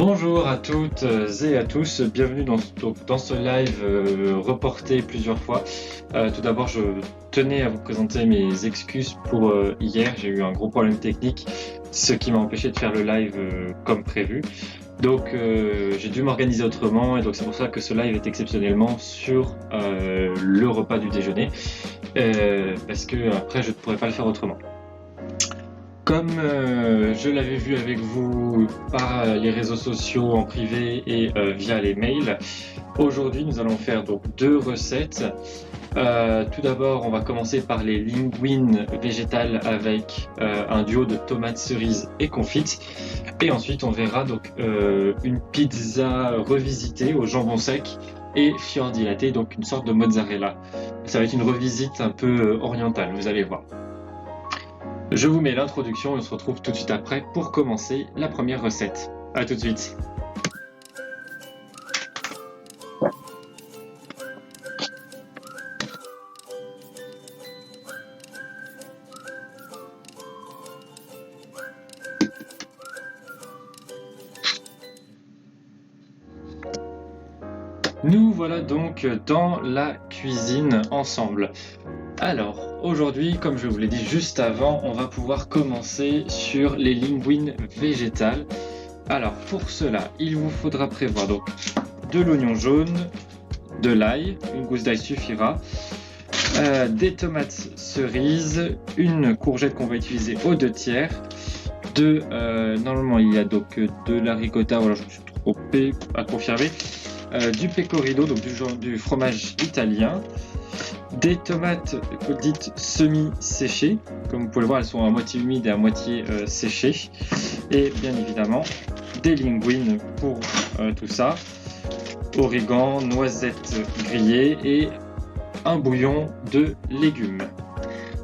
Bonjour à toutes et à tous, bienvenue dans ce live reporté plusieurs fois. Tout d'abord, je tenais à vous présenter mes excuses pour hier, j'ai eu un gros problème technique, ce qui m'a empêché de faire le live comme prévu. Donc j'ai dû m'organiser autrement et donc c'est pour ça que ce live est exceptionnellement sur le repas du déjeuner, parce que après je ne pourrais pas le faire autrement. Comme je l'avais vu avec vous par les réseaux sociaux en privé et via les mails, aujourd'hui nous allons faire donc deux recettes. Tout d'abord, on va commencer par les linguines végétales avec un duo de tomates cerises et confites. Et ensuite, on verra donc une pizza revisitée au jambon sec et fior di latte, donc une sorte de mozzarella. Ça va être une revisite un peu orientale, vous allez voir. Je vous mets l'introduction et on se retrouve tout de suite après pour commencer la première recette. A tout de suite. Nous voilà donc dans la cuisine ensemble. Alors, aujourd'hui, comme je vous l'ai dit juste avant, on va pouvoir commencer sur les linguines végétales. Alors, pour cela, il vous faudra prévoir donc de l'oignon jaune, de l'ail, une gousse d'ail suffira, des tomates cerises, une courgette qu'on va utiliser aux 2/3, normalement il y a donc de la ricotta, voilà, je me suis trompé à confirmer, du pecorino, donc du fromage italien, des tomates dites semi-séchées, comme vous pouvez le voir, elles sont à moitié humides et à moitié séchées, et bien évidemment des linguines pour tout ça, origan, noisettes grillées et un bouillon de légumes.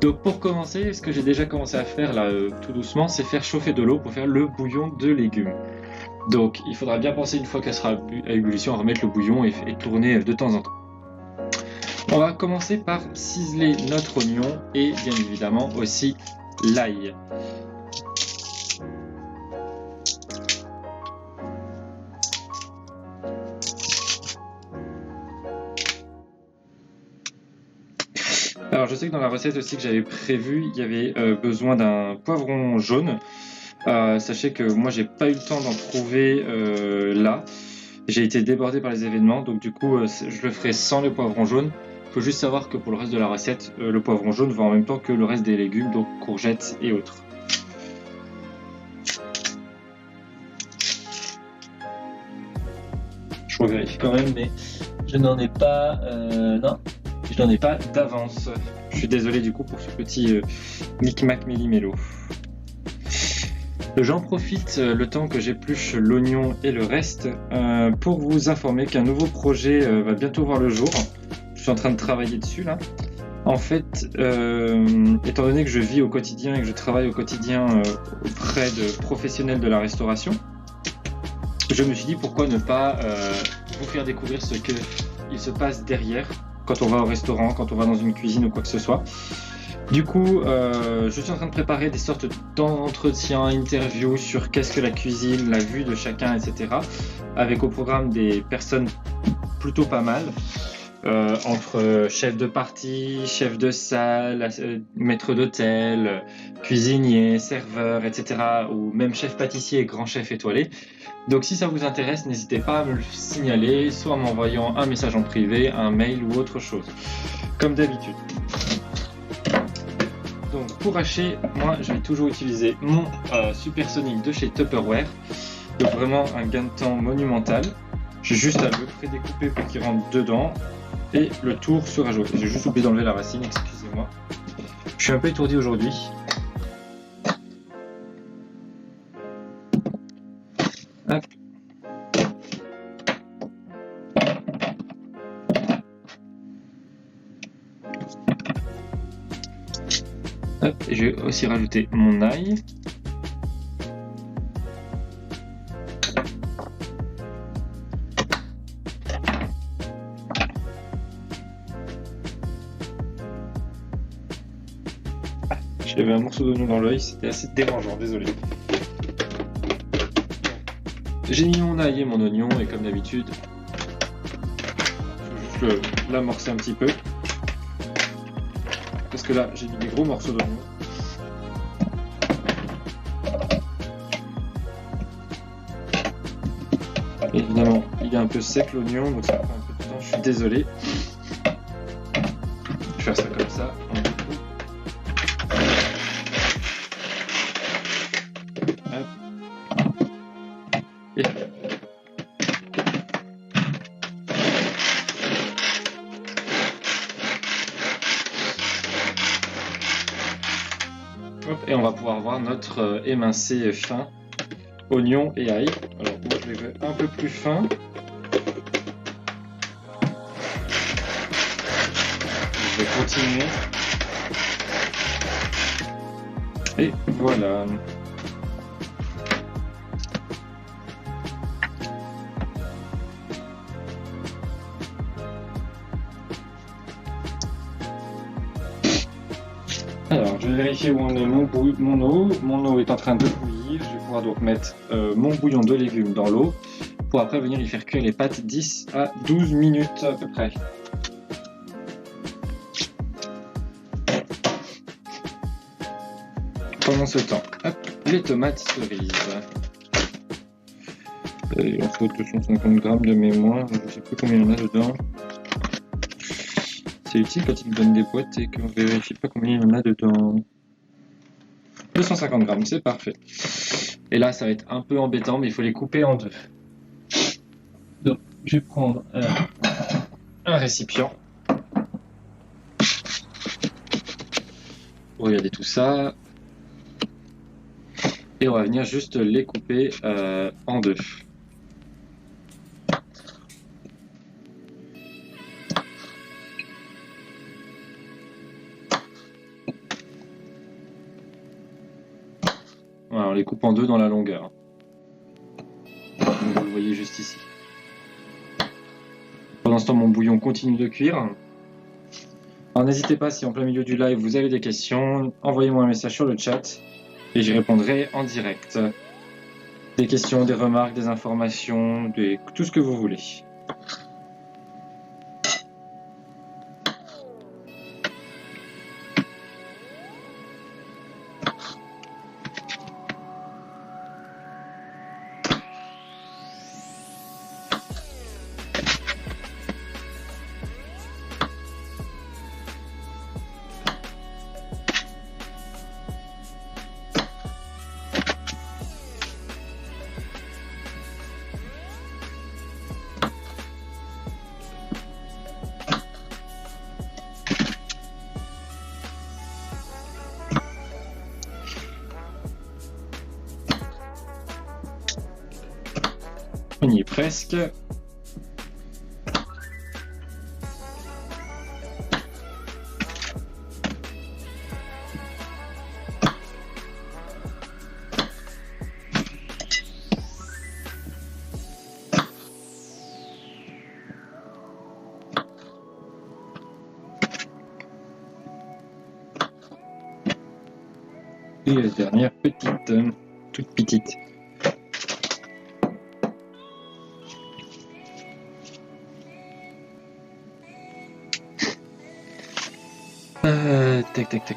Donc pour commencer, ce que j'ai déjà commencé à faire là tout doucement, c'est faire chauffer de l'eau pour faire le bouillon de légumes. Donc il faudra bien penser une fois qu'elle sera à ébullition à remettre le bouillon et tourner de temps en temps. On va commencer par ciseler notre oignon et bien évidemment aussi l'ail. Alors je sais que dans la recette aussi que j'avais prévue, il y avait besoin d'un poivron jaune. Sachez que moi j'ai pas eu le temps d'en trouver là. J'ai été débordé par les événements, donc du coup je le ferai sans le poivron jaune. Il faut juste savoir que pour le reste de la recette, le poivron jaune va en même temps que le reste des légumes, donc courgettes et autres. Je revérifie quand même, mais je n'en ai pas. Non, je n'en ai pas d'avance. Je suis désolé du coup pour ce petit micmac méli-mélo. J'en profite le temps que j'épluche l'oignon et le reste pour vous informer qu'un nouveau projet va bientôt voir le jour. Je suis en train de travailler dessus là. En fait, étant donné que je vis au quotidien et que je travaille au quotidien auprès de professionnels de la restauration, je me suis dit pourquoi ne pas vous faire découvrir ce qu'il se passe derrière quand on va au restaurant, quand on va dans une cuisine ou quoi que ce soit. Du coup, je suis en train de préparer des sortes d'entretiens, interviews sur qu'est-ce que la cuisine, la vue de chacun, etc. Avec au programme des personnes plutôt pas mal, entre chef de partie, chef de salle, maître d'hôtel, cuisinier, serveur, etc. ou même chef pâtissier et grand chef étoilé. Donc si ça vous intéresse, n'hésitez pas à me le signaler, soit en m'envoyant un message en privé, un mail ou autre chose, comme d'habitude. Donc pour hacher, moi je vais toujours utiliser mon supersonic de chez Tupperware. Donc vraiment un gain de temps monumental. J'ai juste à le prédécouper pour qu'il rentre dedans et le tour se rajoute. J'ai juste oublié d'enlever la racine, excusez-moi. Je suis un peu étourdi aujourd'hui. Hop. Hop, et je vais aussi rajouter mon ail. J'avais un morceau d'oignon dans l'œil, c'était assez dérangeant, désolé. J'ai mis mon ail et mon oignon et comme d'habitude, je vais juste l'amorcer un petit peu. Parce que là, j'ai mis des gros morceaux d'oignon. Évidemment, il est un peu sec l'oignon, donc ça prend un peu de temps, je suis désolé. Je vais faire ça comme ça. Et... Hop, et on va pouvoir voir notre émincé fin, oignon et ail. Alors moi je les veux un peu plus fins. Je vais continuer. Et voilà. Alors, je vais vérifier où en est mon eau. Mon eau est en train de bouillir. Je vais pouvoir donc mettre mon bouillon de légumes dans l'eau pour après venir y faire cuire les pâtes 10 à 12 minutes à peu près. Pendant ce temps, hop, les tomates cerises. Il en faut 250 grammes de mémoire, je ne sais plus combien il y en a dedans. C'est utile quand ils me donnent des boîtes et qu'on ne vérifie pas combien il y en a dedans. 250 grammes, c'est parfait. Et là, ça va être un peu embêtant, mais il faut les couper en deux. Donc, je vais prendre un récipient. Regardez tout ça. Et on va venir juste les couper en deux. Voilà, on les coupe en deux dans la longueur. Comme vous le voyez juste ici. Pendant ce temps, mon bouillon continue de cuire. Alors n'hésitez pas, si en plein milieu du live vous avez des questions, envoyez-moi un message sur le chat et j'y répondrai en direct. Des questions, des remarques, des informations, tout ce que vous voulez. On y est presque. Et la dernière petite, toute petite.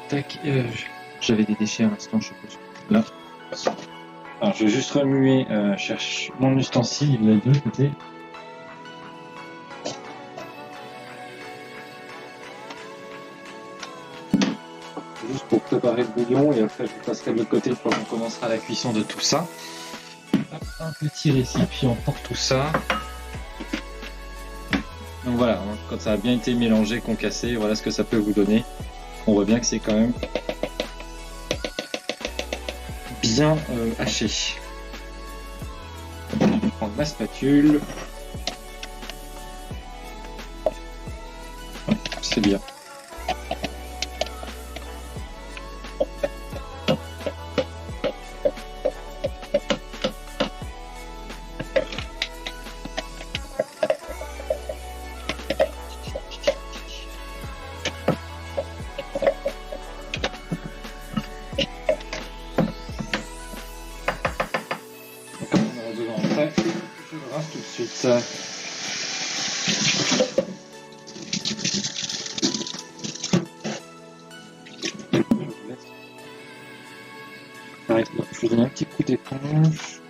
Tac. J'avais des déchets à l'instant, je suppose. Là. Alors, je vais juste remuer, cherche mon ustensile, il est de l'autre côté. Juste pour préparer le bouillon et après je vous passerai de l'autre côté quand on commencera la cuisson de tout ça. Hop, un petit récipient pour tout ça. Donc voilà, hein, quand ça a bien été mélangé, concassé, voilà ce que ça peut vous donner. On voit bien que c'est quand même bien haché. Je vais prendre ma spatule. C'est bien. Je le rince tout de suite. Je vais donner un petit coup d'éponge.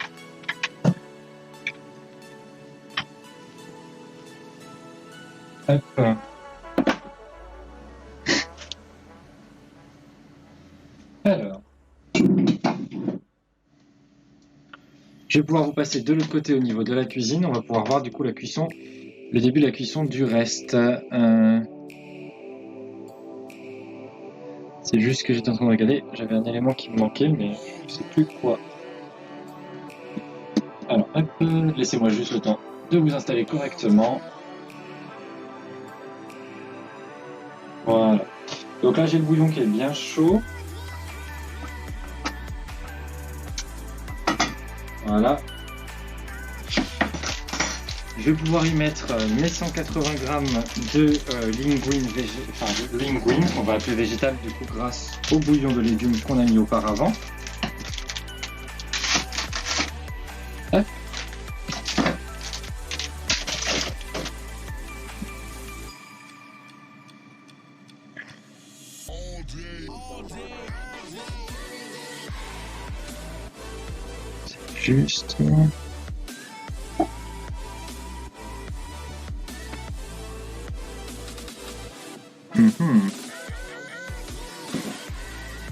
Hop. Alors, je vais pouvoir vous passer de l'autre côté au niveau de la cuisine. On va pouvoir voir du coup la cuisson, le début de la cuisson du reste. C'est juste que j'étais en train de regarder. J'avais un élément qui me manquait, mais je sais plus quoi. Alors, hop, laissez-moi juste le temps de vous installer correctement. Voilà. Donc là, j'ai le bouillon qui est bien chaud. Voilà. Je vais pouvoir y mettre mes 180 g de linguine, qu'on va appeler végétal du coup grâce au bouillon de légumes qu'on a mis auparavant. Hop. Juste.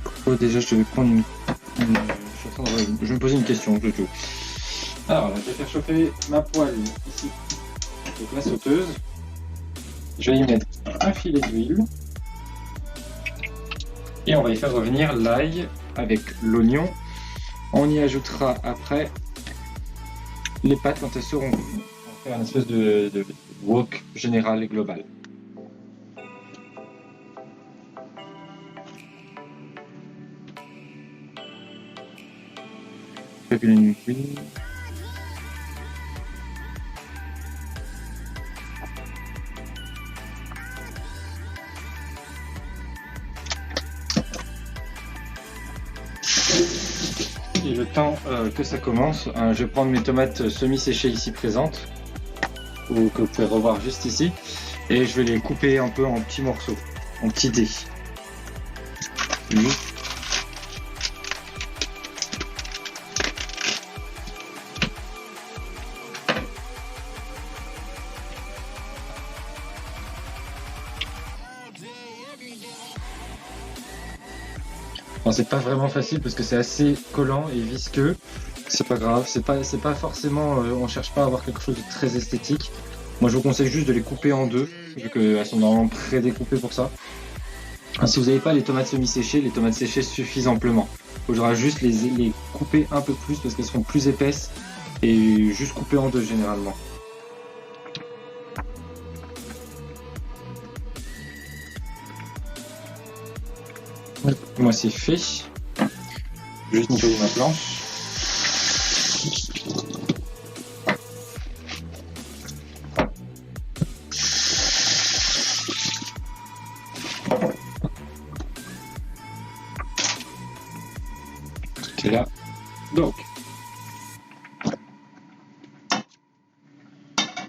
Pourquoi déjà je devais prendre une... Je vais me poser une question, c'est tout. Alors, je vais faire chauffer ma poêle ici, avec ma sauteuse. Je vais y mettre un filet d'huile. Et on va y faire revenir l'ail avec l'oignon. On y ajoutera après les pâtes quand elles seront cuites. On va faire une espèce de wok général et global. Une cuisine. Et le temps que ça commence, je vais prendre mes tomates semi-séchées ici présentes, ou que vous pouvez revoir juste ici, et je vais les couper un peu en petits morceaux, en petits dés. Bon, c'est pas vraiment facile parce que c'est assez collant et visqueux. C'est pas grave, c'est pas forcément, on cherche pas à avoir quelque chose de très esthétique. Moi je vous conseille juste de les couper en deux, vu qu'elles sont normalement pré-découpées pour ça. Si vous n'avez pas les tomates semi-séchées, les tomates séchées suffisent amplement. Il faudra juste les couper un peu plus parce qu'elles seront plus épaisses et juste couper en deux généralement. Moi c'est fait. Juste nettoyer ma planche. Tout est là. Donc,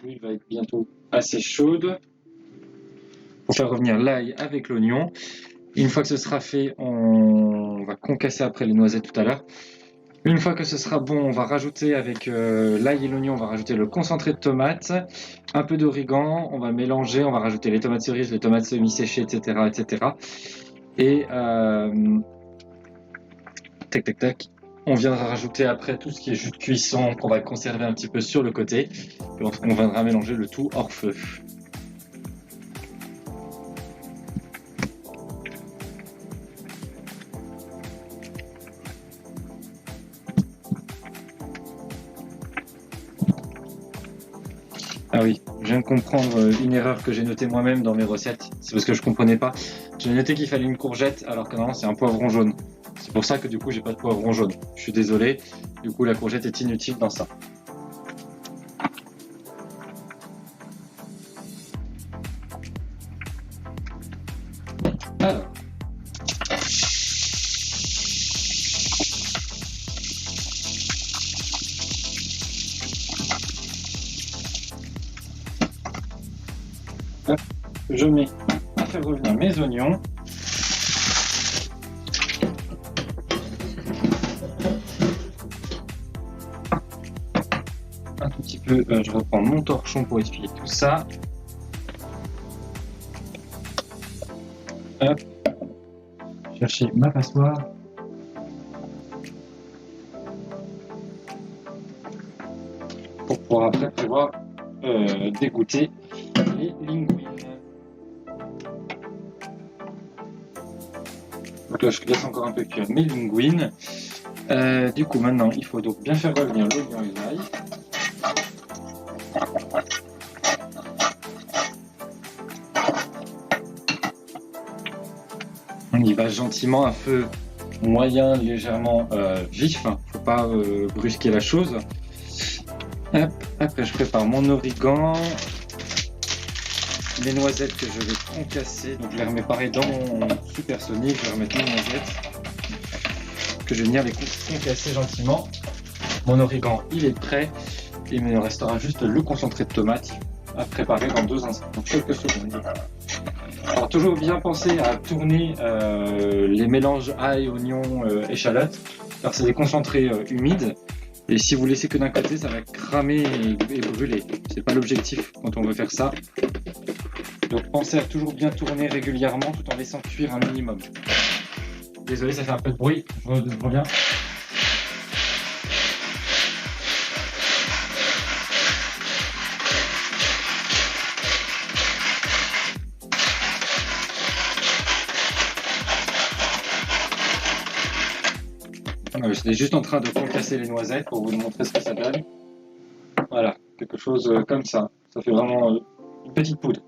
l'huile va être bientôt assez chaude pour faire revenir l'ail avec l'oignon. Une fois que ce sera fait, on va concasser après les noisettes tout à l'heure. Une fois que ce sera bon, on va rajouter avec l'ail et l'oignon, on va rajouter le concentré de tomate, un peu d'origan, on va mélanger, on va rajouter les tomates cerises, les tomates semi-séchées, etc., etc. Et tac tac tac, on viendra rajouter après tout ce qui est jus de cuisson qu'on va conserver un petit peu sur le côté. Et on viendra mélanger le tout hors feu. Ah oui, je viens de comprendre une erreur que j'ai notée moi-même dans mes recettes. C'est parce que je comprenais pas. J'ai noté qu'il fallait une courgette alors que non, c'est un poivron jaune. C'est pour ça que du coup, j'ai pas de poivron jaune. Je suis désolé. Du coup, la courgette est inutile dans ça. Alors. je mets à faire revenir mes oignons. Un tout petit peu, je reprends mon torchon pour essuyer tout ça. Hop. Chercher ma passoire. Pour pouvoir après pouvoir dégoûter les linguines. Donc là, je laisse encore un peu cuire mes linguines. Du coup, maintenant, il faut donc bien faire revenir l'oignon et l'ail. On y va gentiment à feu moyen, légèrement vif. Faut pas brusquer la chose. Hop. Après, je prépare mon origan. Les noisettes que je vais concasser. Donc, je les remets pareil dans mon supersonique. Je vais remettre mes noisettes. Que je vais venir les concasser gentiment. Mon origan, il est prêt. Et il me restera juste le concentré de tomate à préparer dans 2 instants. Donc, quelques secondes. Alors, toujours bien penser à tourner les mélanges ail, oignon, échalote. Alors, c'est des concentrés humides. Et si vous laissez que d'un côté, ça va cramer et brûler. C'est pas l'objectif quand on veut faire ça. Donc, pensez à toujours bien tourner régulièrement tout en laissant cuire un minimum. Désolé, ça fait un peu de bruit. Je reviens. J'étais juste en train de concasser les noisettes pour vous montrer ce que ça donne. Voilà, quelque chose comme ça. Ça fait vraiment une petite poudre.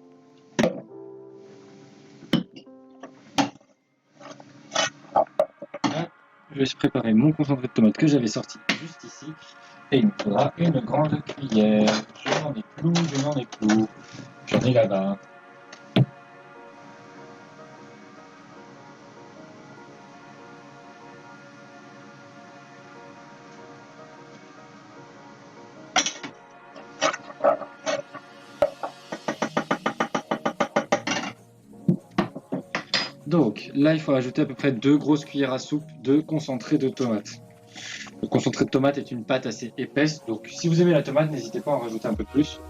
Là, je vais préparer mon concentré de tomate que j'avais sorti juste ici. Et il me faudra une grande cuillère. Je n'en ai plus. J'en ai là-bas. Donc là, il faut ajouter à peu près 2 grosses cuillères à soupe de concentré de tomate. Le concentré de tomate est une pâte assez épaisse, donc si vous aimez la tomate, n'hésitez pas à en rajouter un peu plus.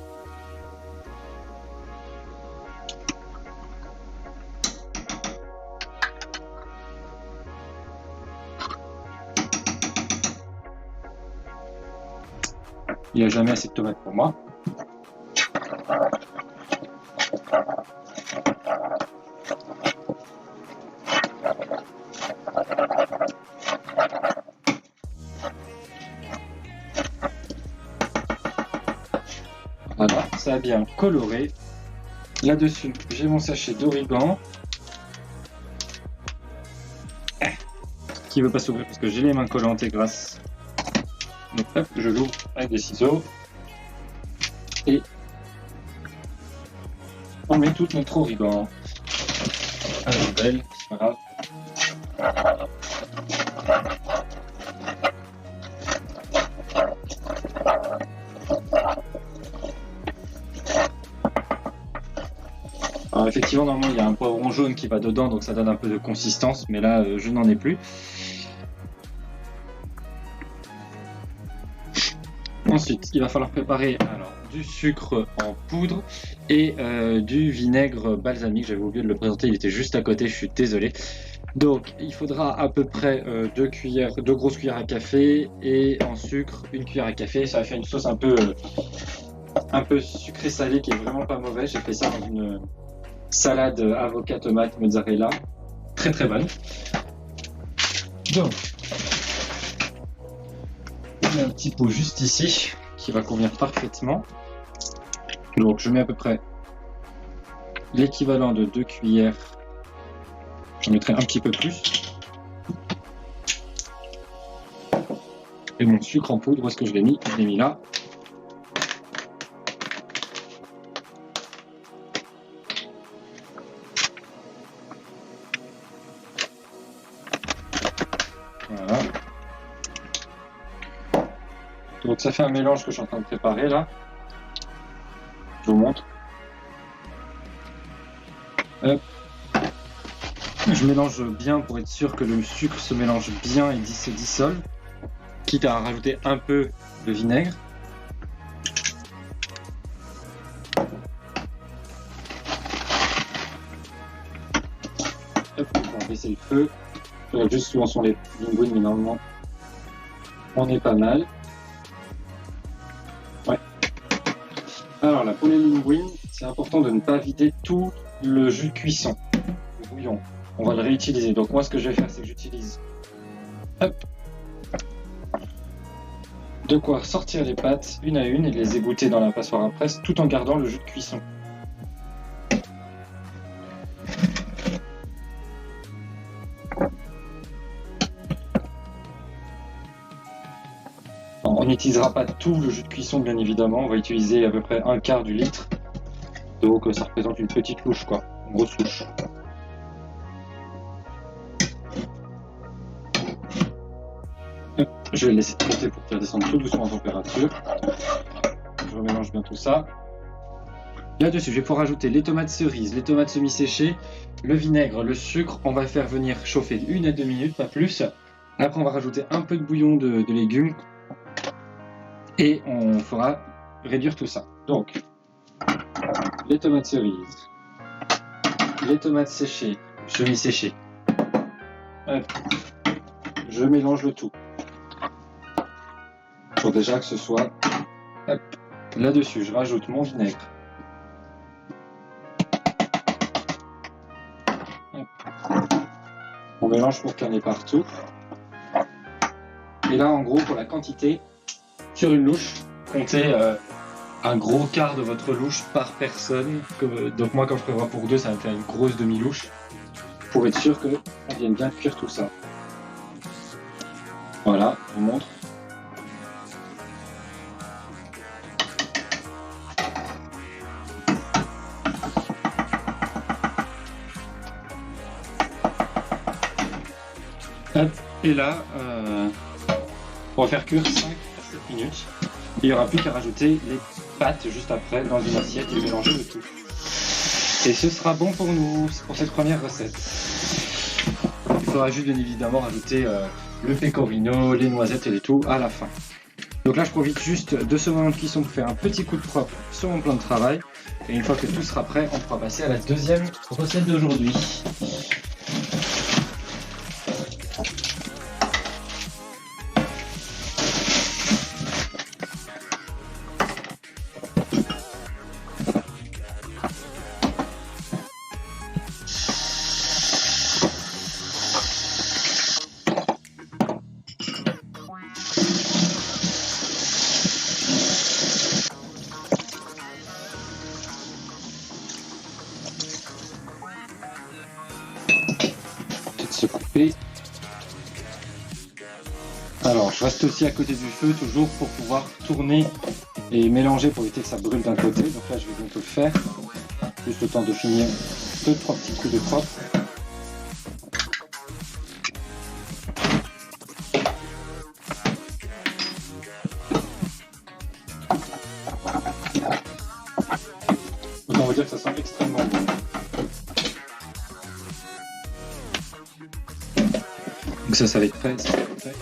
Il n'y a jamais assez de tomates pour moi. Voilà, ça a bien coloré. Là-dessus, j'ai mon sachet d'origan. Qui ne veut pas s'ouvrir parce que j'ai les mains collantes et grasses. Donc hop, je l'ouvre avec des ciseaux. Et on met tout notre origan à la poubelle, c'est pas grave. Alors effectivement, normalement, il y a un poivron jaune qui va dedans, donc ça donne un peu de consistance, mais là, je n'en ai plus. Ensuite, il va falloir préparer alors, du sucre en poudre et du vinaigre balsamique. J'avais oublié de le présenter, il était juste à côté, je suis désolé. Donc, il faudra à peu près 2 grosses cuillères à café et en sucre, 1 cuillère à café. Ça va faire une sauce un peu sucré-salé qui est vraiment pas mauvaise. J'ai fait ça dans une salade avocat, tomate, mozzarella. Très très bonne. Donc, on a un petit pot juste ici qui va convenir parfaitement. Donc, je mets à peu près l'équivalent de 2 cuillères. J'en mettrai un petit peu plus. Et mon sucre en poudre, où est-ce que je l'ai mis? Je l'ai mis là. Voilà. Donc ça fait un mélange que je suis en train de préparer là. Je vous montre. Hop. Je mélange bien pour être sûr que le sucre se mélange bien et se dissole, quitte à rajouter un peu de vinaigre. Hop, on va baisser le feu. Je regarde juste où en sont les linguines, mais normalement on est pas mal. Ouais. Alors là, pour les linguines, c'est important de ne pas vider tout le jus de cuisson, le bouillon. On va le réutiliser. Donc moi, ce que je vais faire, c'est que j'utilise de quoi sortir les pâtes une à une et les égoutter dans la passoire à presse, tout en gardant le jus de cuisson. On n'utilisera pas tout le jus de cuisson, bien évidemment. On va utiliser à peu près un quart du litre. Donc ça représente une petite louche, quoi. Une grosse louche. Je vais le laisser de côté pour faire descendre tout doucement en température. Je remélange bien tout ça. Là-dessus, je vais pouvoir ajouter les tomates cerises, les tomates semi-séchées, le vinaigre, le sucre. On va faire venir chauffer 1 à 2 minutes, pas plus. Après, on va rajouter un peu de bouillon de légumes. Et on fera réduire tout ça. Donc, les tomates cerises, les tomates séchées, semi-séchées. Je mélange le tout. Pour déjà que ce soit... Là-dessus, je rajoute mon vinaigre. On mélange pour qu'il y en ait partout. Et là, en gros, pour la quantité, sur une louche, comptez un gros quart de votre louche par personne. Donc moi, quand je prévois pour 2, ça va me faire une grosse demi-louche. Pour être sûr qu'on vienne bien cuire tout ça. Voilà, je vous montre. Hop, et là, on va faire cuire 5 à 7 minutes. Il n'y aura plus qu'à rajouter les pâtes juste après dans une assiette et mélanger le tout. Et ce sera bon pour nous, pour cette première recette. Il faudra juste bien évidemment rajouter le pecorino, les noisettes et le tout à la fin. Donc là, je profite juste de ce moment de cuisson pour faire un petit coup de propre sur mon plan de travail. Et une fois que tout sera prêt, on pourra passer à la deuxième recette d'aujourd'hui. Se couper. Alors, je reste aussi à côté du feu toujours pour pouvoir tourner et mélanger pour éviter que ça brûle d'un côté. Donc là, je vais bientôt le faire. Juste le temps de finir 2-3 petits coups de propre. Autant vous dire que ça sent extrêmement bon. Donc ça va être prêt, ça va être prêt.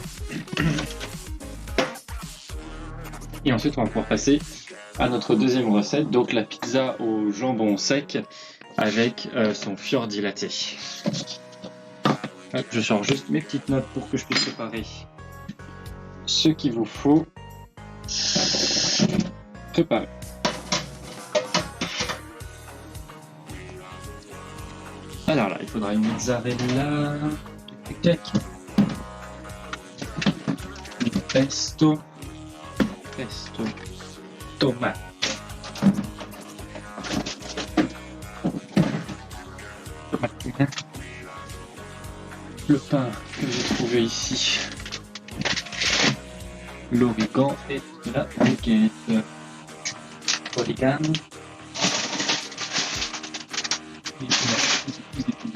Et ensuite, on va pouvoir passer à notre deuxième recette, donc la pizza au jambon sec avec son fior dilaté. Hop, je sors juste mes petites notes pour que je puisse préparer ce qu'il vous faut préparer. Alors là, il faudra une mozzarella. Pesto, tomate. Le pain que j'ai trouvé ici, l'origan et la baguette. Origano.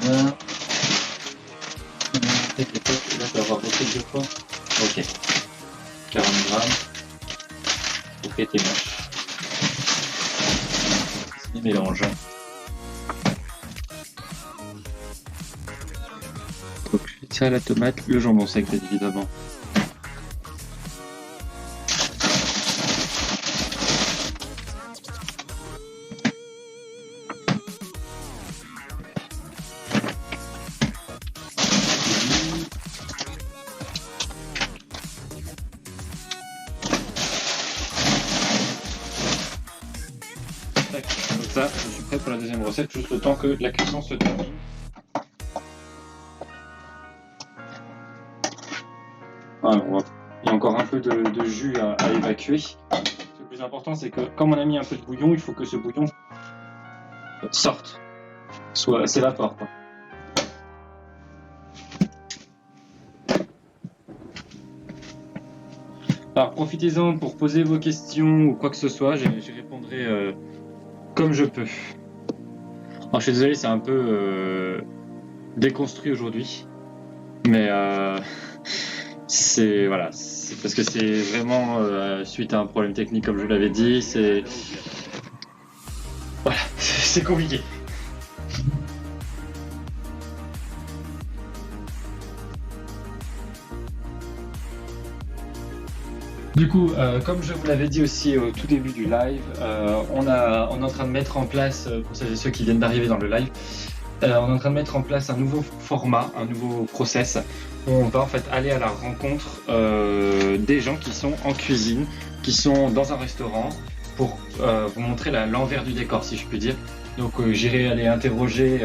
Là, je vais avoir beaucoup de fois. Ok. 40 grammes. Ok, t'es moche. C'est des mélanges. ça, la tomate, le jambon sec, bien évidemment. Comme ça, je suis prêt pour la deuxième recette, juste le temps que la cuisson se termine. Voilà, il y a encore un peu de jus à évacuer. Le plus important, c'est que comme on a mis un peu de bouillon, il faut que ce bouillon sorte, s'évapore, quoi. Alors profitez-en pour poser vos questions ou quoi que ce soit, j'y répondrai comme je peux. Alors je suis désolé, c'est un peu déconstruit aujourd'hui, mais c'est voilà, c'est parce que c'est vraiment suite à un problème technique comme je l'avais dit, c'est voilà, c'est compliqué. Du coup, comme je vous l'avais dit aussi au tout début du live, on est en train de mettre en place, pour celles et ceux qui viennent d'arriver dans le live, on est en train de mettre en place un nouveau format, un nouveau process, où on va en fait aller à la rencontre des gens qui sont en cuisine, qui sont dans un restaurant, pour vous montrer l'envers du décor, si je puis dire. Donc j'irai aller interroger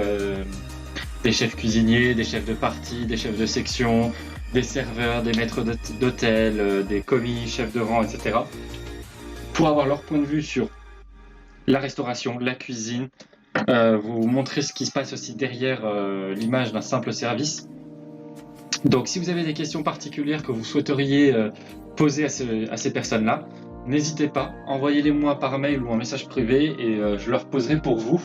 des chefs cuisiniers, des chefs de partie, des chefs de section, des serveurs, des maîtres d'hôtel, des commis, chefs de rang, etc. pour avoir leur point de vue sur la restauration, la cuisine, vous montrer ce qui se passe aussi derrière l'image d'un simple service. Donc si vous avez des questions particulières que vous souhaiteriez poser à ces personnes-là, n'hésitez pas, envoyez-les moi par mail ou en message privé et je leur poserai pour vous.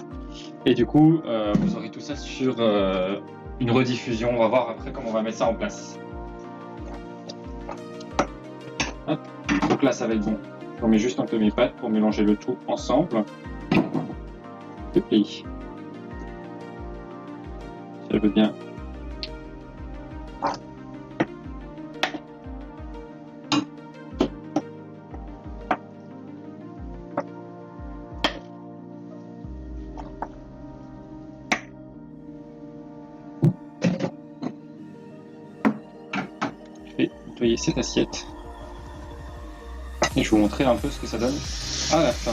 Et du coup, vous aurez tout ça sur une rediffusion. On va voir après comment on va mettre ça en place. Hop. Donc là, ça va être bon. Je remets juste un peu mes pâtes pour mélanger le tout ensemble. Le pays. Ça veut bien. Je vais nettoyer cette assiette. Et je vais vous montrer un peu ce que ça donne à la fin.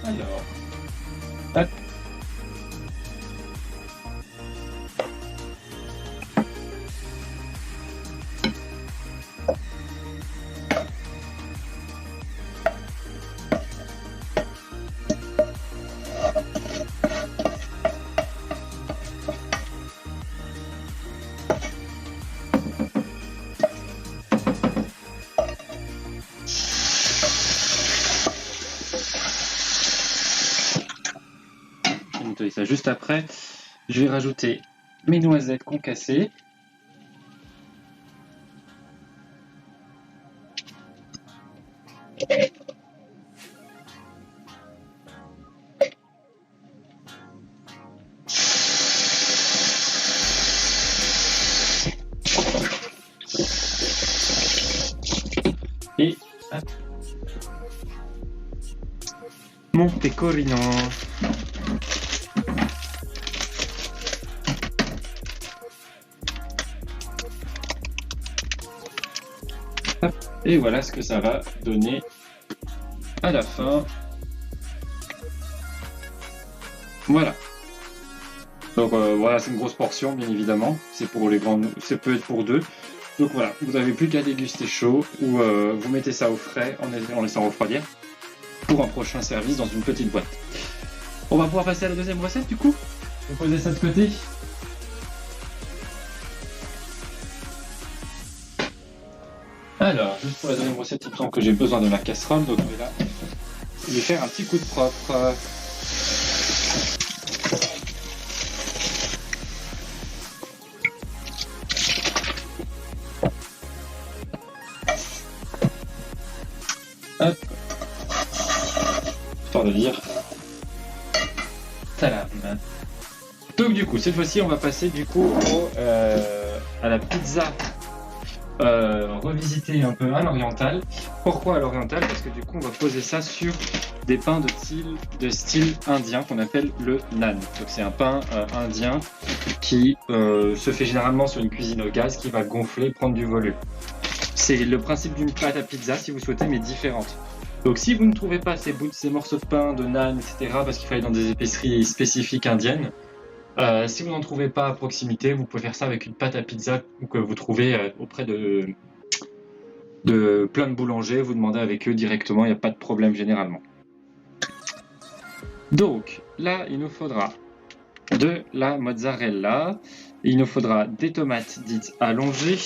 Alors, hop. nettoyer ça juste après. Je vais rajouter mes noisettes concassées. Et hop, mon pecorino. Hop, et voilà ce que ça va donner à la fin. Voilà. Donc voilà, c'est une grosse portion, bien évidemment. C'est pour les grandes, ça peut être pour deux. Donc voilà, vous n'avez plus qu'à déguster chaud ou vous mettez ça au frais en laissant refroidir pour un prochain service dans une petite boîte. On va pouvoir passer à la deuxième recette du coup. Je vais poser ça de côté. Alors, juste pour la deuxième recette, il me semble que j'ai besoin de ma casserole, donc je vais là, je vais faire un petit coup de propre. histoire de dire. Talam. Donc du coup, cette fois-ci, on va passer du coup à la pizza revisiter un peu à l'oriental. Pourquoi à l'oriental? Parce que du coup, on va poser ça sur des pains de style indien qu'on appelle le naan. Donc c'est un pain indien qui se fait généralement sur une cuisine au gaz qui va gonfler, prendre du volume. C'est le principe d'une pâte à pizza si vous souhaitez, mais différente. Donc si vous ne trouvez pas ces morceaux de pain, de naan, etc., parce qu'il faut aller dans des épiceries spécifiques indiennes, si vous n'en trouvez pas à proximité, vous pouvez faire ça avec une pâte à pizza que vous trouvez auprès de plein de boulangers. Vous demandez avec eux directement, il n'y a pas de problème généralement. Donc là, il nous faudra de la mozzarella, il nous faudra des tomates dites allongées,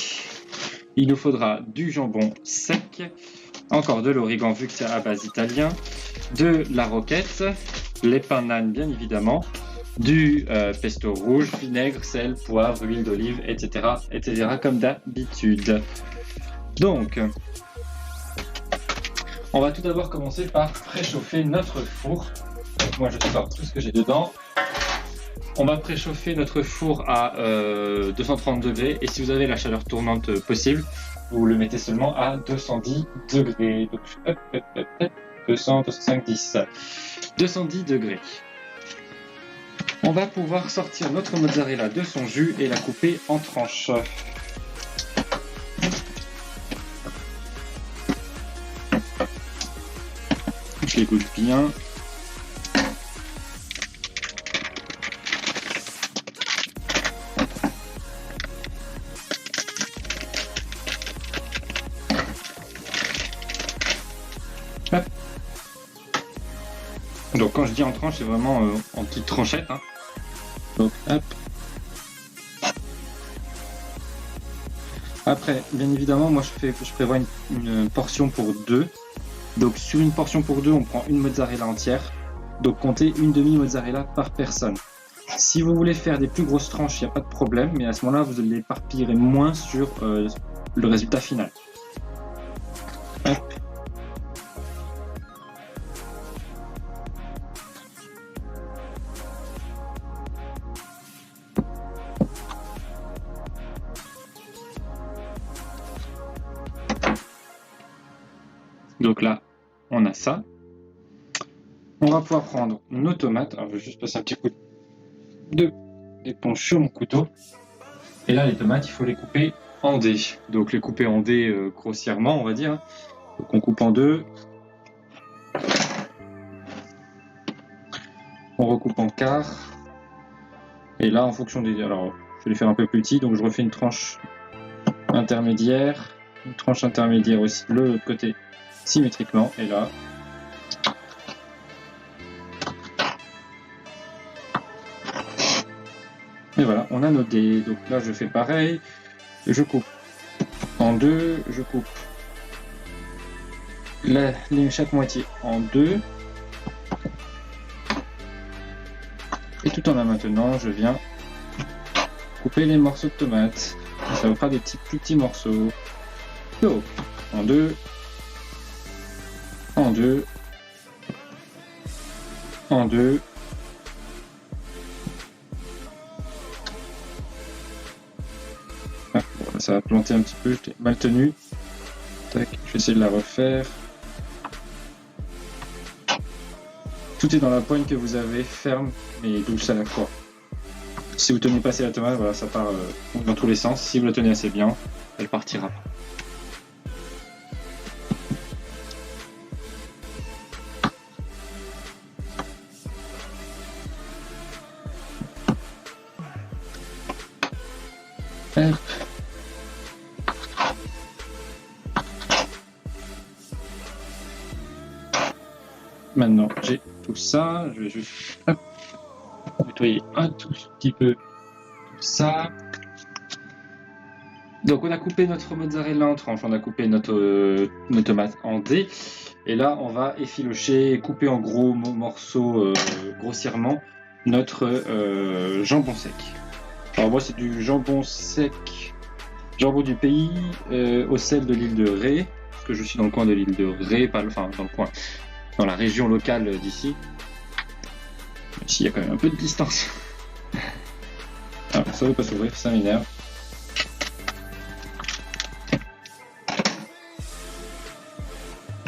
il nous faudra du jambon sec, encore de l'origan vu que c'est à base italien, de la roquette, les pains naan bien évidemment, du pesto rouge, vinaigre, sel, poivre, huile d'olive, etc., etc. comme d'habitude. Donc, on va tout d'abord commencer par préchauffer notre four. Donc, moi, je sors tout ce que j'ai dedans. On va préchauffer notre four à 230 degrés et si vous avez la chaleur tournante possible, vous le mettez seulement à 210 degrés. Donc, 200, 250, 210 degrés. On va pouvoir sortir notre mozzarella de son jus et la couper en tranches. Je l'égoutte bien. Hop. Donc quand je dis en tranches, c'est vraiment en petites tranchettes. Hein. Donc hop. Après, bien évidemment, moi je prévois une portion pour deux. Donc sur une portion pour deux, on prend une mozzarella entière. Donc comptez une demi-mozzarella par personne. Si vous voulez faire des plus grosses tranches, il n'y a pas de problème, mais à ce moment-là, vous l'éparpillerez moins sur le résultat final. Hop. Donc là, on a ça. On va pouvoir prendre nos tomates. Alors, je vais juste passer un petit coup d'éponge sur mon couteau. Et là, les tomates, il faut les couper en dés. Donc, les couper en dés grossièrement, on va dire. Donc, on coupe en deux. On recoupe en quart. Et là, en fonction des... Alors, je vais les faire un peu plus petits. Donc, je refais une tranche intermédiaire. Une tranche intermédiaire aussi de l'autre côté. Symétriquement, et là, et voilà, on a nos dés. Donc là, je fais pareil, je coupe en deux, je coupe chaque moitié en deux, et tout en maintenant, je viens couper les morceaux de tomates. Ça vous fera des plus petits morceaux. Donc, en deux. En deux, en deux, ah, bon, ça va planter un petit peu, j'étais mal tenu. Tac, je vais essayer de la refaire. Tout est dans la poigne que vous avez, ferme mais douce à la fois. Si vous tenez pas assez la tomate, voilà, ça part dans tous les sens. Si vous la tenez assez bien, elle partira. Hop. Maintenant, j'ai tout ça. Je vais juste nettoyer un tout petit peu tout ça. Donc, on a coupé notre mozzarella en tranches, on a coupé nos tomates en dés. Et là, on va effilocher, couper en gros morceaux grossièrement notre jambon sec. Alors moi c'est du jambon sec, jambon du pays, au sel de l'île de Ré, parce que je suis dans le coin de l'île de Ré, dans le coin, dans la région locale d'ici. Ici, il y a quand même un peu de distance. Alors, ça ne veut pas s'ouvrir, ça m'énerve.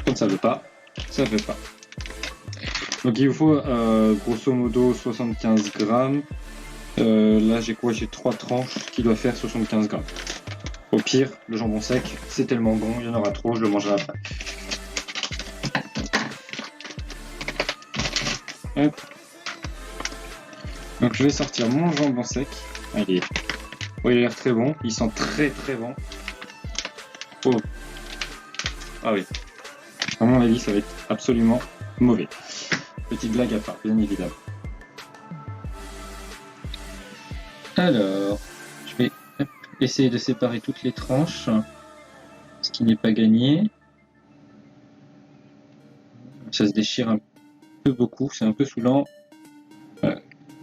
Quand ça veut pas, ça veut pas. Donc il vous faut grosso modo 75 grammes. Là j'ai quoi? J'ai 3 tranches qui doivent faire 75 grammes. Au pire, le jambon sec, c'est tellement bon, il y en aura trop, je le mangerai après. Hop. Donc je vais sortir mon jambon sec. Allez. Oh, il a l'air très bon, il sent très très bon. Oh. Ah oui. À mon avis, ça va être absolument mauvais. Petite blague à part, bien évidemment. Alors, je vais essayer de séparer toutes les tranches, ce qui n'est pas gagné. Ça se déchire un peu beaucoup, c'est un peu saoulant.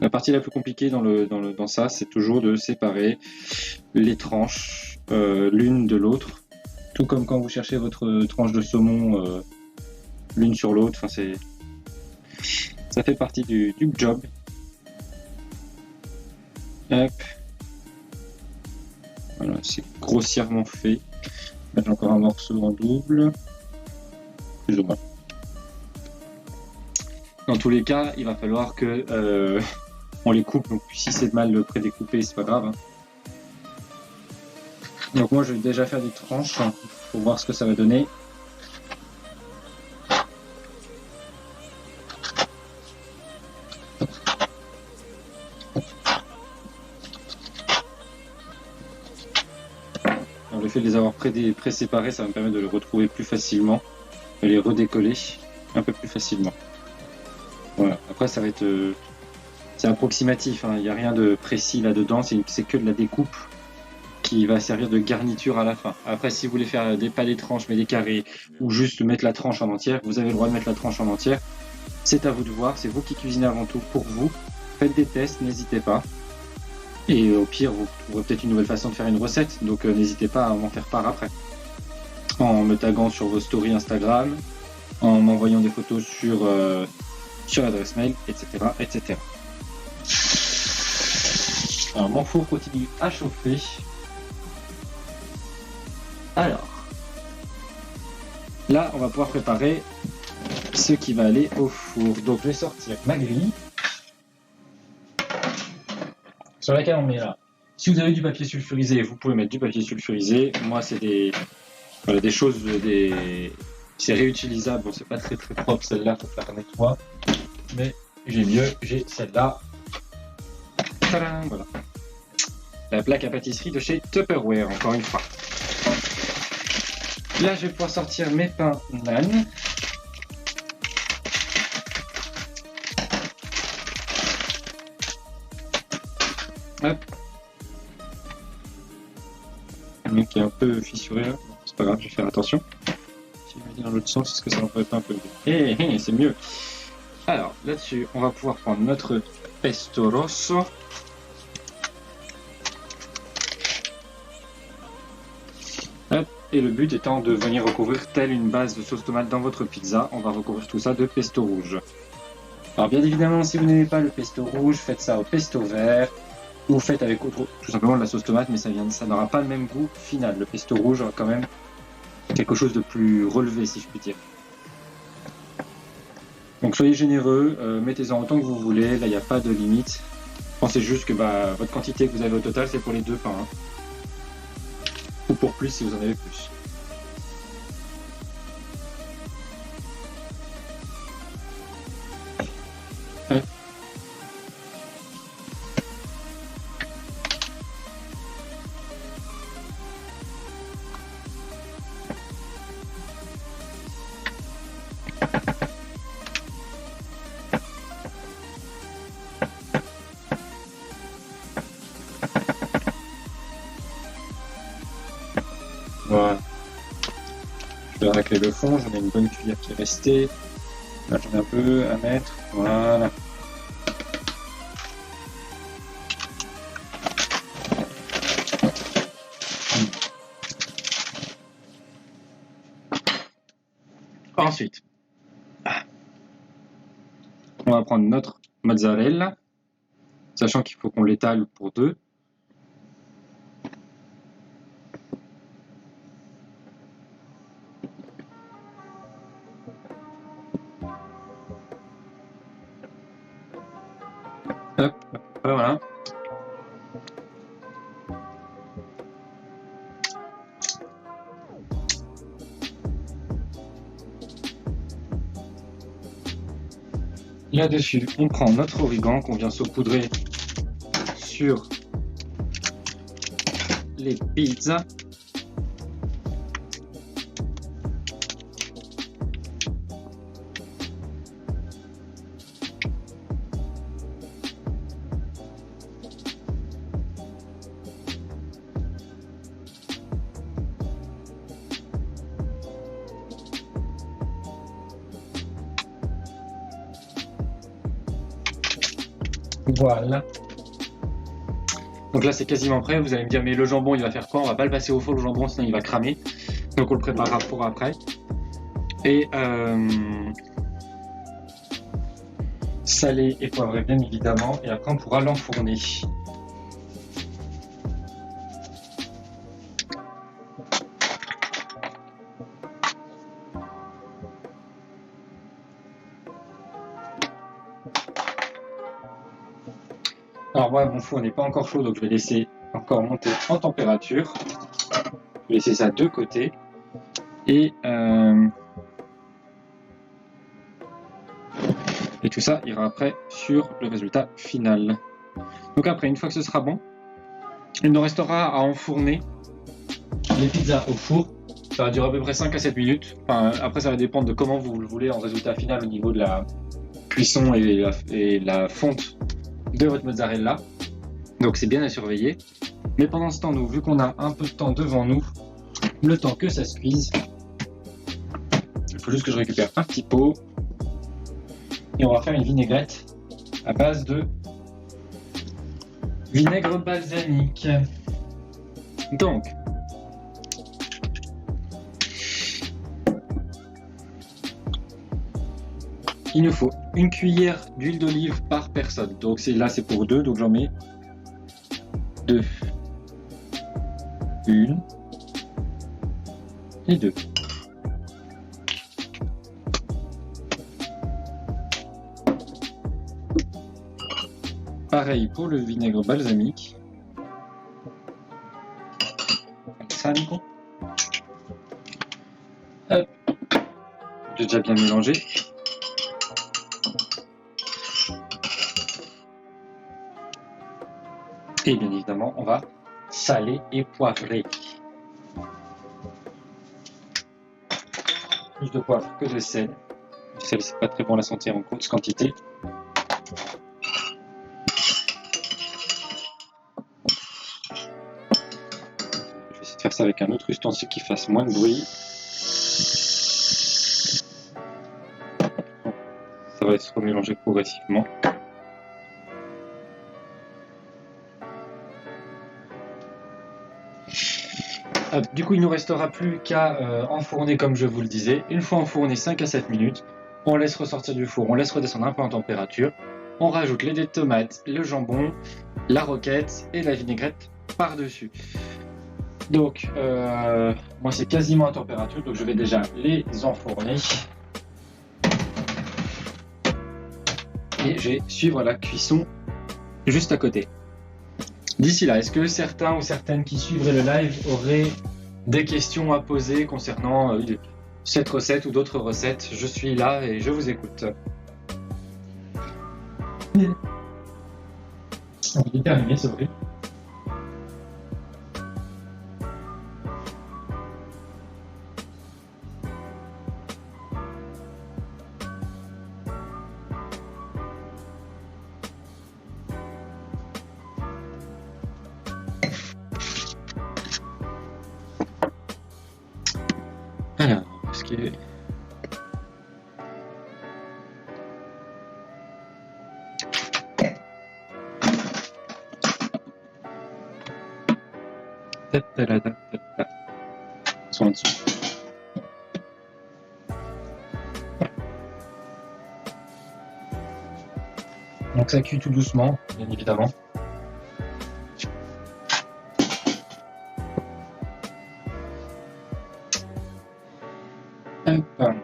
La partie la plus compliquée dans ça, c'est toujours de séparer les tranches l'une de l'autre. Tout comme quand vous cherchez votre tranche de saumon l'une sur l'autre. Enfin, ça fait partie du job. Hop. Voilà, c'est grossièrement fait. Là, j'ai encore un morceau en double. Plus ou moins. Dans tous les cas, il va falloir que on les coupe. Donc si c'est mal prédécoupé, c'est pas grave. Hein. Donc moi, je vais déjà faire des tranches pour voir ce que ça va donner. Alors, le fait de les avoir pré-séparés, ça va me permettre de les retrouver plus facilement, de les redécoller un peu plus facilement. Voilà. Après, ça va être c'est approximatif, hein. Il n'y a rien de précis là-dedans, c'est que de la découpe qui va servir de garniture à la fin. Après, si vous voulez faire pas des tranches mais des carrés, ou juste mettre la tranche en entière, vous avez le droit de mettre la tranche en entière. C'est à vous de voir, c'est vous qui cuisinez avant tout pour vous. Faites des tests, n'hésitez pas. Et au pire, vous trouverez peut-être une nouvelle façon de faire une recette, donc n'hésitez pas à m'en faire part après. En me taguant sur vos stories Instagram, en m'envoyant des photos sur l'adresse mail, etc., etc. Alors, mon four continue à chauffer. Alors, là, on va pouvoir préparer ce qui va aller au four. Donc, je vais sortir ma grille sur laquelle on met là. Si vous avez du papier sulfurisé, vous pouvez mettre du papier sulfurisé. Moi, c'est des choses, c'est réutilisable. Bon, c'est pas très très propre celle-là, faut faire nettoyer. Mais j'ai mieux, j'ai celle-là. Tadam, voilà. La plaque à pâtisserie de chez Tupperware, encore une fois. Là, je vais pouvoir sortir mes pains nan. Hop. Le mec est un peu fissuré là. C'est pas grave, je vais faire attention. Si je vais dans l'autre sens, est-ce que ça va pas être un peu mieux? C'est mieux. Alors, là-dessus, on va pouvoir prendre notre pesto rosso. Hop. Et le but étant de venir recouvrir telle une base de sauce tomate dans votre pizza. On va recouvrir tout ça de pesto rouge. Alors bien évidemment, si vous n'aimez pas le pesto rouge, faites ça au pesto vert. Ou faites avec tout simplement de la sauce tomate, mais ça n'aura pas le même goût final. Le pesto rouge aura quand même quelque chose de plus relevé, si je puis dire. Donc soyez généreux, mettez-en autant que vous voulez, là il n'y a pas de limite. Pensez juste que votre quantité que vous avez au total, c'est pour les deux pains. Hein. Ou pour plus si vous en avez plus. Voilà. Je vais racler le fond, j'en ai une bonne cuillère qui est restée. Là j'en ai un peu à mettre. Voilà. Ensuite, On va prendre notre mozzarella, sachant qu'il faut qu'on l'étale pour 2. Hop, voilà. Là-dessus, on prend notre origan qu'on vient saupoudrer sur les pizzas. Voilà. Donc là, c'est quasiment prêt. Vous allez me dire, mais le jambon, il va faire quoi? On va pas le passer au four, le jambon, sinon il va cramer. Donc on le préparera pour après. Et salé et poivré, bien évidemment. Et après, on pourra l'enfourner. Alors moi, mon four n'est pas encore chaud, donc je vais laisser encore monter en température. Je vais laisser ça de côté. Et tout ça ira après sur le résultat final. Donc après, une fois que ce sera bon, il nous restera à enfourner les pizzas au four. Ça va durer à peu près 5 à 7 minutes. Enfin, après, ça va dépendre de comment vous le voulez en résultat final au niveau de la cuisson et la fonte de votre mozzarella. Donc c'est bien à surveiller. Mais pendant ce temps, nous, vu qu'on a un peu de temps devant nous, le temps que ça se cuise, il faut juste que je récupère un petit pot. Et on va faire une vinaigrette à base de vinaigre balsamique. Donc, il nous faut une cuillère d'huile d'olive par personne. Donc là c'est pour 2, donc j'en mets 2. 1 et 2. Pareil pour le vinaigre balsamique. Ça, Nico. Hop. J'ai déjà bien mélangé. Et bien évidemment, on va saler et poivrer. Plus de poivre que de sel. Le sel, c'est pas très bon à la santé en grosse quantité. Je vais essayer de faire ça avec un autre ustensile qui fasse moins de bruit. Ça va se remélanger progressivement. Du coup, il ne nous restera plus qu'à enfourner comme je vous le disais. Une fois enfourné 5 à 7 minutes, on laisse ressortir du four, on laisse redescendre un peu en température. On rajoute les dés de tomates, le jambon, la roquette et la vinaigrette par-dessus. Donc, moi c'est quasiment à température, donc je vais déjà les enfourner. Et je vais suivre la cuisson juste à côté. D'ici là, est-ce que certains ou certaines qui suivraient le live auraient des questions à poser concernant cette recette ou d'autres recettes? Je suis là et je vous écoute. On est terminé, c'est vrai. Alors, parce que... Sont en dessous. Donc ça cuit tout doucement, bien évidemment. Hop.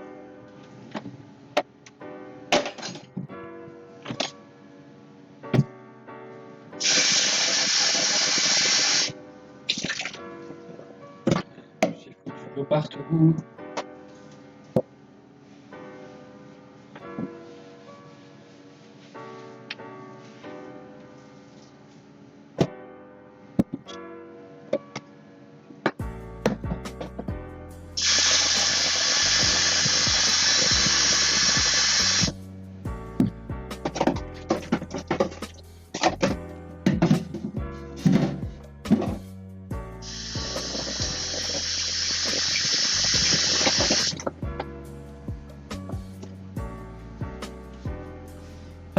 J'ai foutu l'eau partout.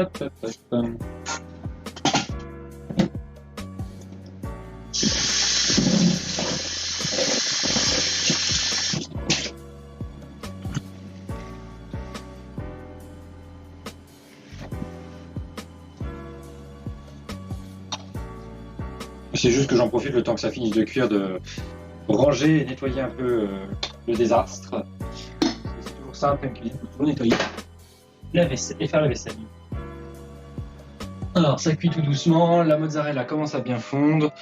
Hop, hop, hop. C'est juste que j'en profite le temps que ça finisse de cuire, de ranger et nettoyer un peu le désastre. C'est toujours ça après une cuisine, il faut toujours nettoyer la vaisselle et faire la vaisselle. Alors ça cuit tout doucement, la mozzarella commence à bien fondre.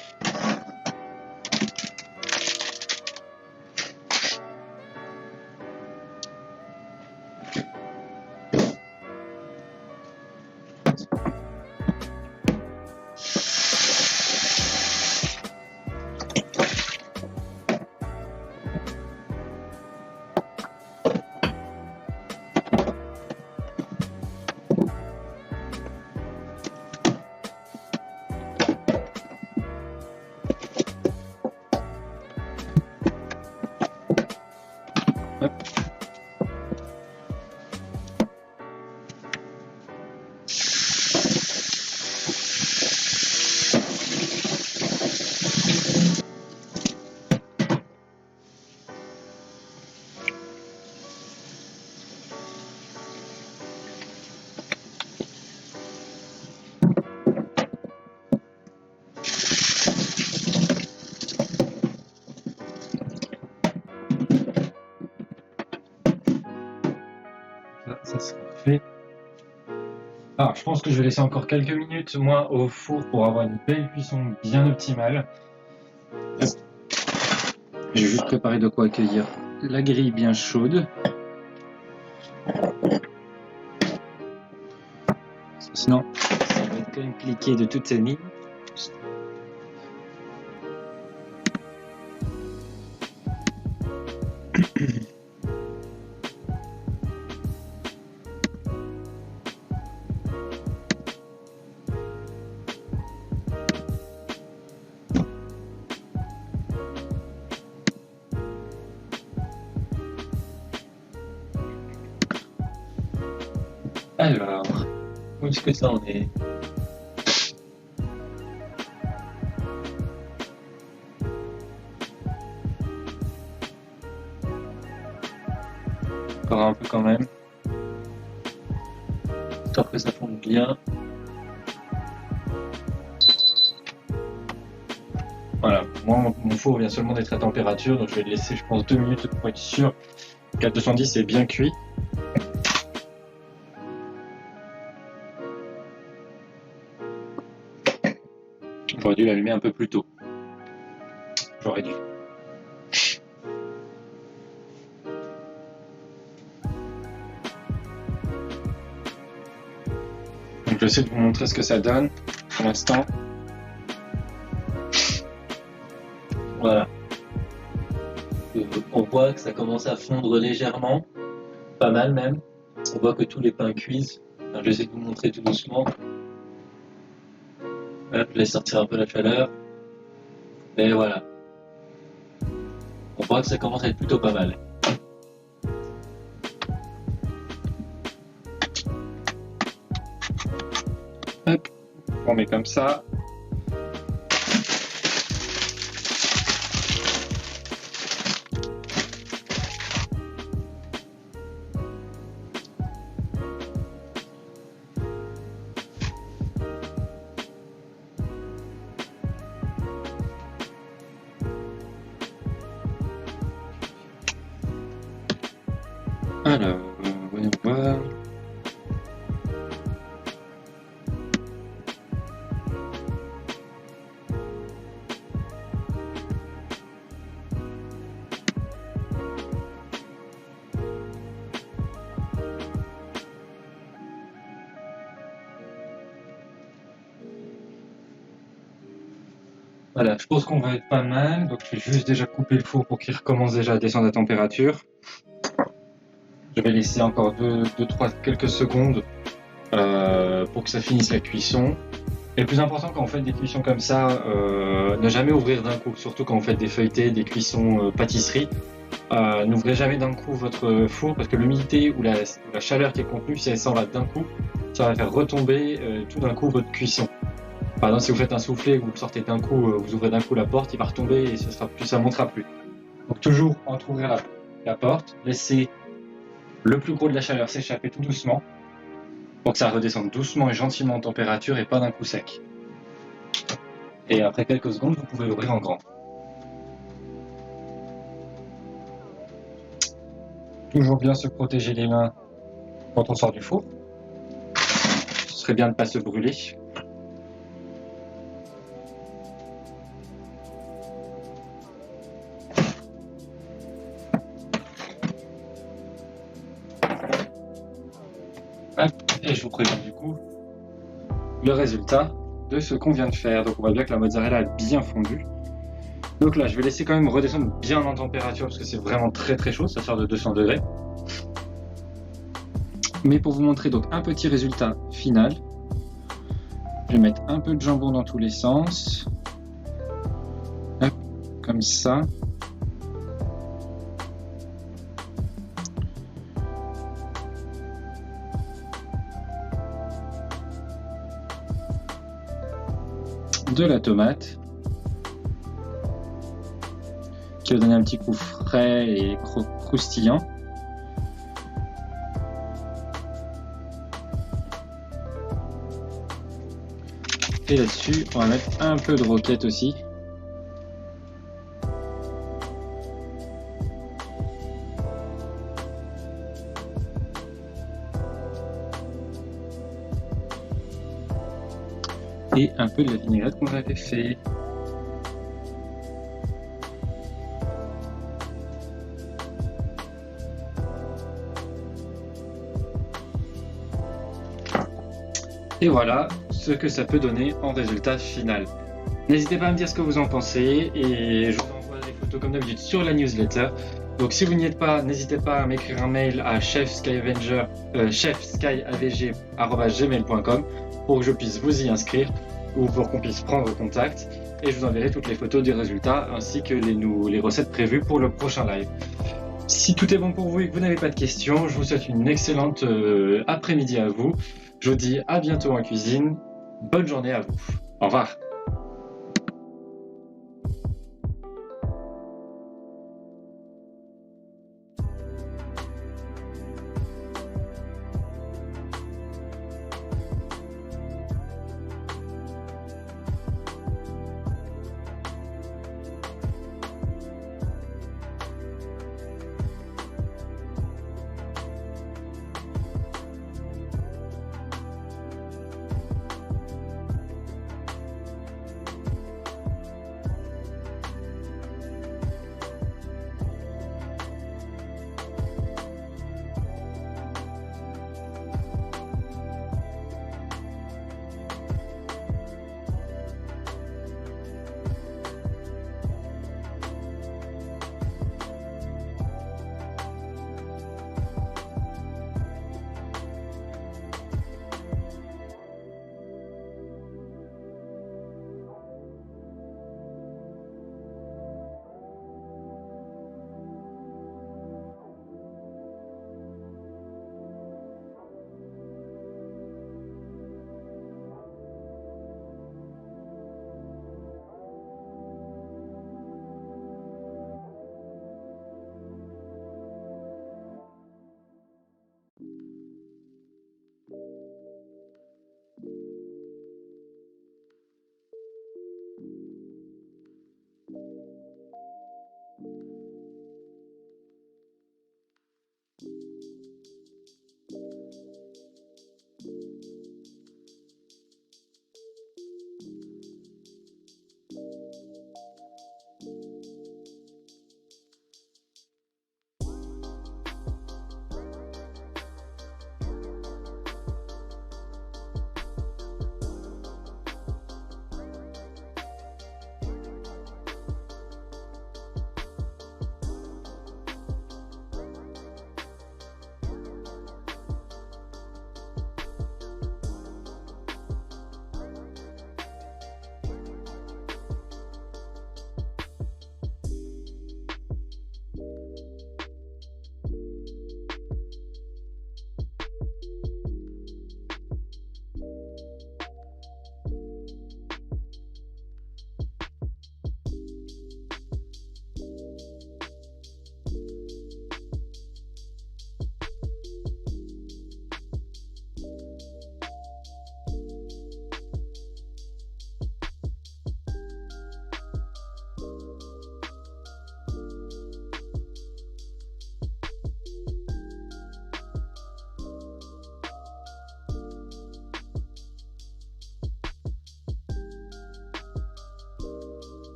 Ça sera fait. Alors, je pense que je vais laisser encore quelques minutes, moi, au four pour avoir une belle cuisson bien optimale. J'ai juste préparé de quoi accueillir la grille bien chaude. Sinon, ça va être quand même cliqué de toutes ces lignes. Alors, où est-ce que ça en est? Encore un peu quand même. J'espère que ça fonde bien. Voilà, moi mon four vient seulement d'être à température, donc je vais le laisser je pense 2 minutes pour être sûr qu'à 210 c'est bien cuit. J'aurais dû l'allumer un peu plus tôt. J'aurais dû. Donc j'essaie de vous montrer ce que ça donne pour l'instant. Voilà. On voit que ça commence à fondre légèrement, pas mal même. On voit que tous les pains cuisent. Alors, j'essaie de vous montrer tout doucement. Hop, je laisse sortir un peu la chaleur. Et voilà. On voit que ça commence à être plutôt pas mal. Hop, on met comme ça. Alors, voyons voir. Voilà, je pense qu'on va être pas mal. Donc, je vais juste déjà couper le four pour qu'il recommence déjà à descendre la température. Je vais laisser encore quelques secondes pour que ça finisse la cuisson. Et le plus important quand on fait des cuissons comme ça, ne jamais ouvrir d'un coup, surtout quand on fait des feuilletés, des cuissons pâtisserie. N'ouvrez jamais d'un coup votre four parce que l'humidité ou la chaleur qui est contenue, si elle s'en va d'un coup, ça va faire retomber tout d'un coup votre cuisson. Par exemple, si vous faites un soufflé, vous le sortez d'un coup, vous ouvrez d'un coup la porte, il va retomber et ça montera plus. Donc toujours entrouvrir la porte, laisser le plus gros de la chaleur s'échapper tout doucement pour que ça redescende doucement et gentiment en température et pas d'un coup sec. Et après quelques secondes, vous pouvez l'ouvrir en grand. Toujours bien se protéger les mains quand on sort du four. Ce serait bien de ne pas se brûler. Et je vous présente du coup le résultat de ce qu'on vient de faire. Donc on voit bien que la mozzarella a bien fondu. Donc là, je vais laisser quand même redescendre bien en température parce que c'est vraiment très très chaud, ça sort de 200 degrés. Mais pour vous montrer donc un petit résultat final, je vais mettre un peu de jambon dans tous les sens. Hop, comme ça. De la tomate qui va donner un petit goût frais et croustillant. Et là-dessus, on va mettre un peu de roquette aussi. Et un peu de la vinaigrette qu'on avait fait. Et voilà ce que ça peut donner en résultat final. N'hésitez pas à me dire ce que vous en pensez et je vous envoie des photos comme d'habitude sur la newsletter. Donc si vous n'y êtes pas, n'hésitez pas à m'écrire un mail à chefskyavg@gmail.com pour que je puisse vous y inscrire ou pour qu'on puisse prendre contact et je vous enverrai toutes les photos des résultats ainsi que les recettes prévues pour le prochain live. Si tout est bon pour vous et que vous n'avez pas de questions, je vous souhaite une excellente après-midi à vous. Je vous dis à bientôt en cuisine. Bonne journée à vous. Au revoir.